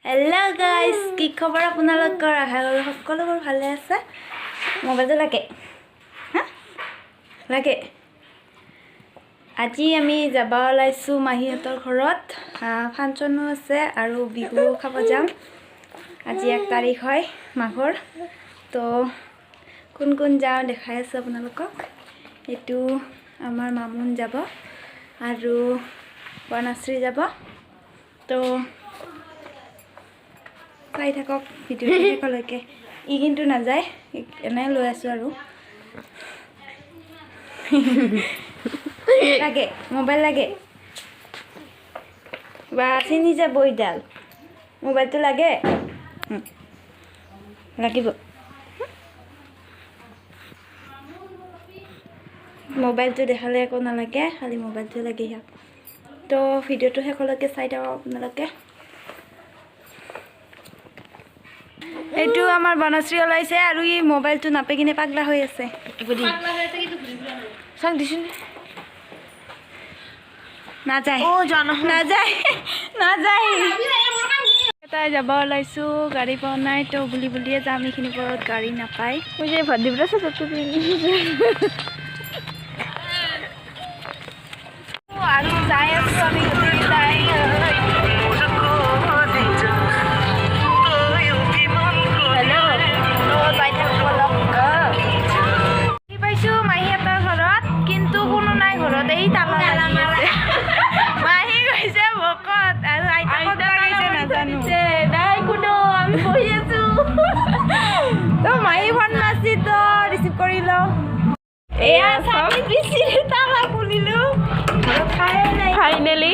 Hello guys, কি খবৰ আপোনালোকৰ? আশা কৰোঁ সকলোবোৰ ভালে আছে। মোবাইলটো লাগে হা লাগে। আজি আমি যাব ওলাইছোঁ মাহীহঁতৰ ঘৰত। ফাংচনো আছে আৰু বিহু খাব যাম। আজি 1 তাৰিখ হয় মাঘৰ। তো কোন কোন যাওঁ দেখাই আছোঁ আপোনালোকক। এইটো আমাৰ মামুন যাব আৰু বনশ্ৰী যাব। তো চাই থাকক ভিডিঅ'টো শেষলৈকে। ই কিন্তু নাযায়, এনে লৈ আছোঁ আৰু লাগে মোবাইল লাগে বা চিনি যাব এইডাল মোবাইলটো লাগে লাগিব। মোবাইলটো দেখালে একো নালাগে, খালি মোবাইলটো লাগে ইয়াক। তো ভিডিঅ'টো শেষলৈকে চাই থাকক আপোনালোকে। এইটো আমাৰ বনশ্ৰী ওলাইছে আৰু ই মোবাইলটো নাপাই কিনে পাগলা হৈ আছে। চাং দিছোন নাযায় নাযায় নাযায়। তাই যাব ওলাইছোঁ, গাড়ী পোৱা নাই। তো বুলিয়ে যাম, এইখিনি পৰত গাড়ী নাপায়। মই যে ভাত দিব আৰু যাই আছোঁ আমি গোটেইকেইটাই। ফাইনেলি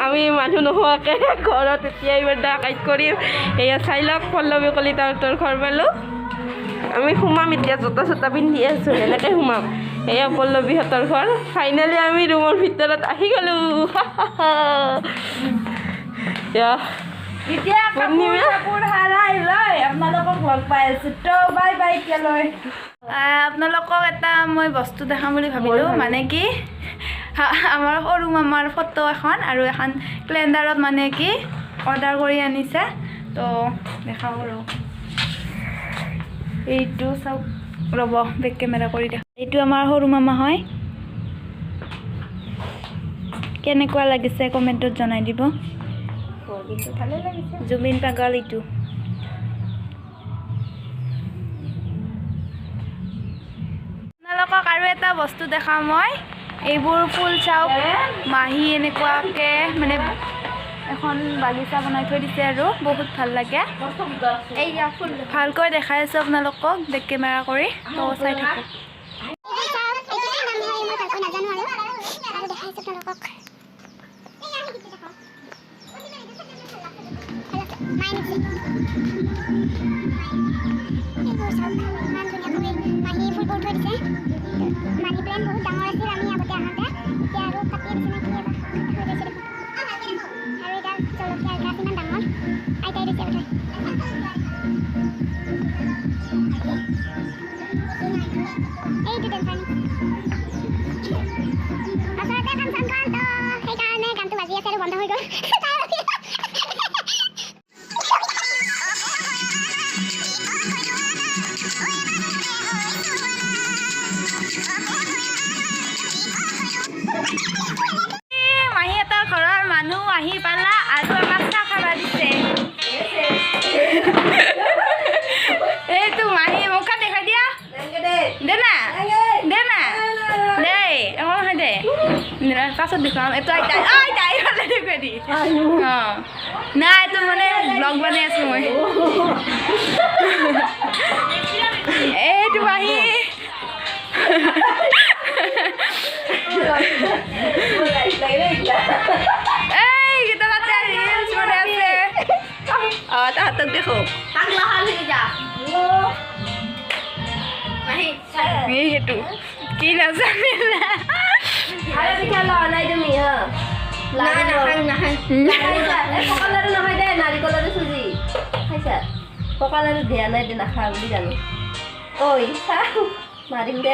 আমি মানুহ নোহোৱাকে ঘৰত এতিয়া এইবাৰ ডাকাইত কৰিম। এয়া চাই লওক, পল্লৱী কলিতাহঁতৰ ঘৰ পালোঁ। আমি সোমাম এতিয়া, জোতা চোতা পিন্ধি আছোঁ, এনেকৈ সোমাম। এয়া পল্লৱীহঁতৰ ঘৰ। ফাইনেলি আমি ৰুমৰ ভিতৰত আহি গ'লোঁ। আপোনালোকক এটা মই বস্তু দেখাম বুলি ভাবিলোঁ। মানে কি, আমাৰ সৰু মামাৰ ফটো এখন আৰু এখন কেলেণ্ডাৰত মানে কি অৰ্ডাৰ কৰি আনিছে। তো দেখাওঁ ৰ'ব, এইটো চাওক ৰ'ব, বেক কেমেৰা কৰি দেখা। এইটো আমাৰ সৰু মামা হয়। কেনেকুৱা লাগিছে কমেণ্টত জনাই দিব। ভালে লাগিছে, জুবিন পাগল এইটো। আপোনালোকক আৰু এটা বস্তু দেখাওঁ মই। এইবোৰ ফুল চাওক, মাহী এনেকুৱাকৈ মানে এখন বাগিচা বনাই থৈ দিছে আৰু বহুত ভাল লাগে। এইয়া ফুল ভালকৈ দেখাই আছোঁ আপোনালোকক বেক কেমেৰা কৰি। তো চাই থাকক। মাহীহঁতৰ ঘৰৰ মানুহ আহি পালা আৰু আমাক চাহ খাব দিছে। এইটো মাহী মুখখন দেখাই দিয়া। দে না দে না দেই, এখন হয় দে, পাছত দেখুৱাম। এইটো আইতাই আইতাই ফালে দেখুৱাই দি। অঁ নাই, এইটো মানে ব্লগ বনাই আছোঁ মই। এইটো মাহী এইকেইটা তাতে ৰিলছ বনাই আছে। অঁ তাহাঁতক দেখো সেইটো কি নাজানিলে। পকালাৰু দিয়া নাই দে, নাখা বুলি জানো। ঐ মাৰিম দে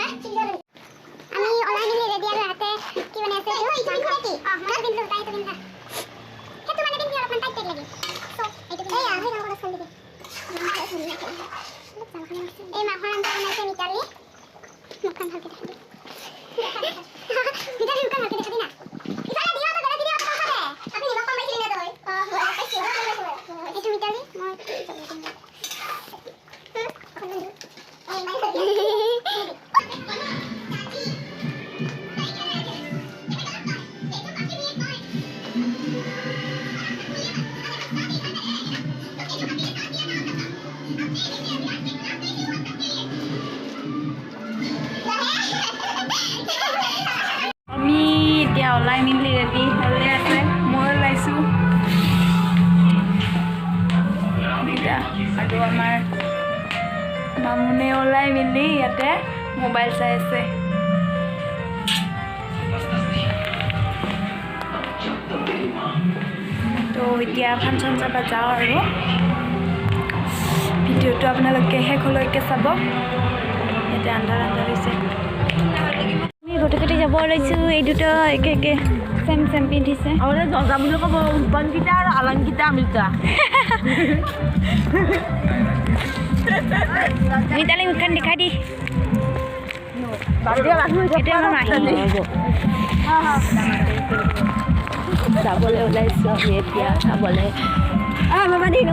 আমি ওলাই মিলি ৰেডি আৰু হাতে কি বনাইছে এইটো কি মই দিনলো তাই তো দিনলা সেইটো মানে দিন অলপমান টাইট লাগে সো এইটো এই আহে না কথা চলি এই মাখন আনতে বনাইছে মিতালি মুখখন ভালকে দেখা দি মিতালি মুখখন ভালকে দেখা দি না ইফালে দিও তো গলা দিও তো খাবে আপনি নিমখ কম পাইছিলেন না তই পাইছি এইটো মিতালি মই এই মাই আমি এতিয়া ওলাই মিলি ৰেডি হ'লে আছে মই ওলাইছোঁ এতিয়া আৰু আমাৰ মামুনে ওলাই মিলি ইয়াতে মোবাইল চাই আছে তো এতিয়া ফাংচন চাব যাওঁ আৰু ভিডিঅ'টো আপোনালোকে শেষলৈকে চাব ইয়াতে আন্ধাৰ আন্ধাৰ হৈছে আমি গোটেইকেইটা যাব ওলাইছোঁ এই দুটা একে একে চেম চেম পিন্ধিছে আৰু জজা বুলি ক'ব উৎপন্নকেইটা আৰু আলংকেইটা আমি দুটা মিতালি মুখখন দেখাই দি এতিয়া আমাৰ মাহী যাবলৈ ওলাইছোঁ আমি এতিয়া চাবলৈ বাবা দেই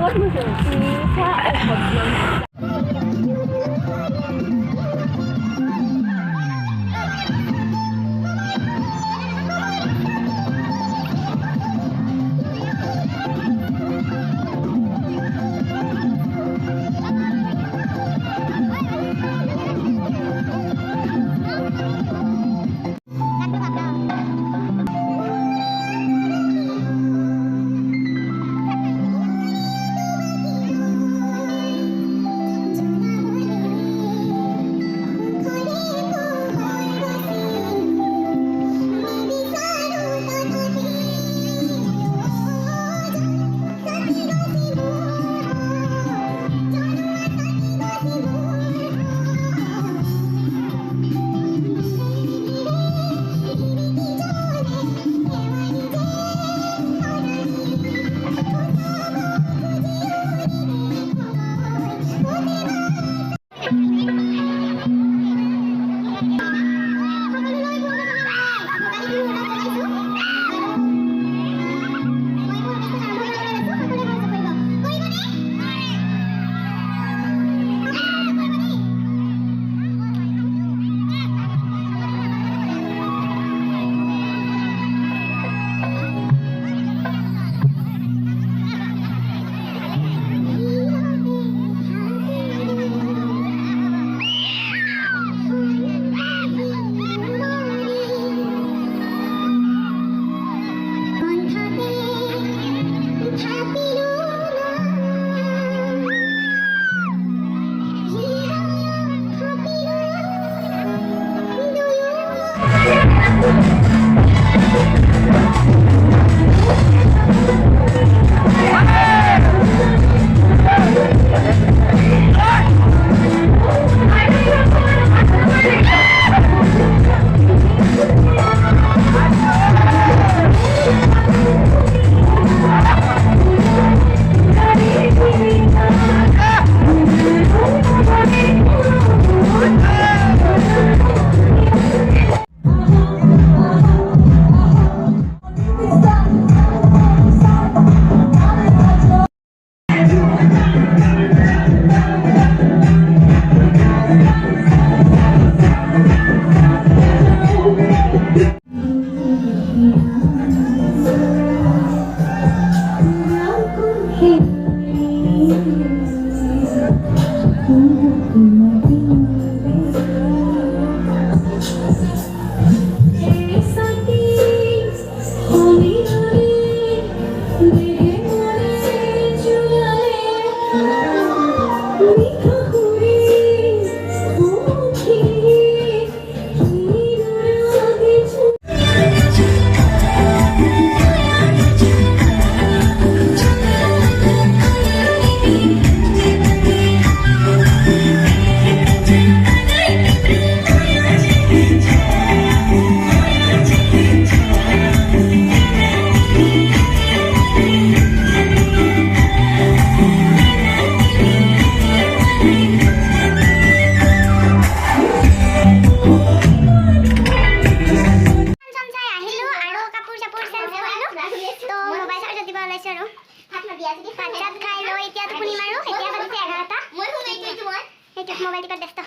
এইটো মোবাইল টিপত ব্যস্ত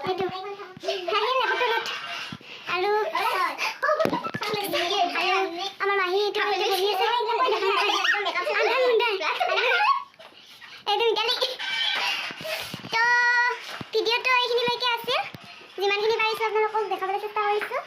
এইটো ফটো নুঠ আৰু আমাৰ মাহী এইটো বহি আছে এইটো মিতালী তো ভিডিঅ'টো এইখিনিলৈকে আছিল যিমানখিনি পাৰিছোঁ আপোনালোকক দেখাবলৈ চেষ্টা কৰিছোঁ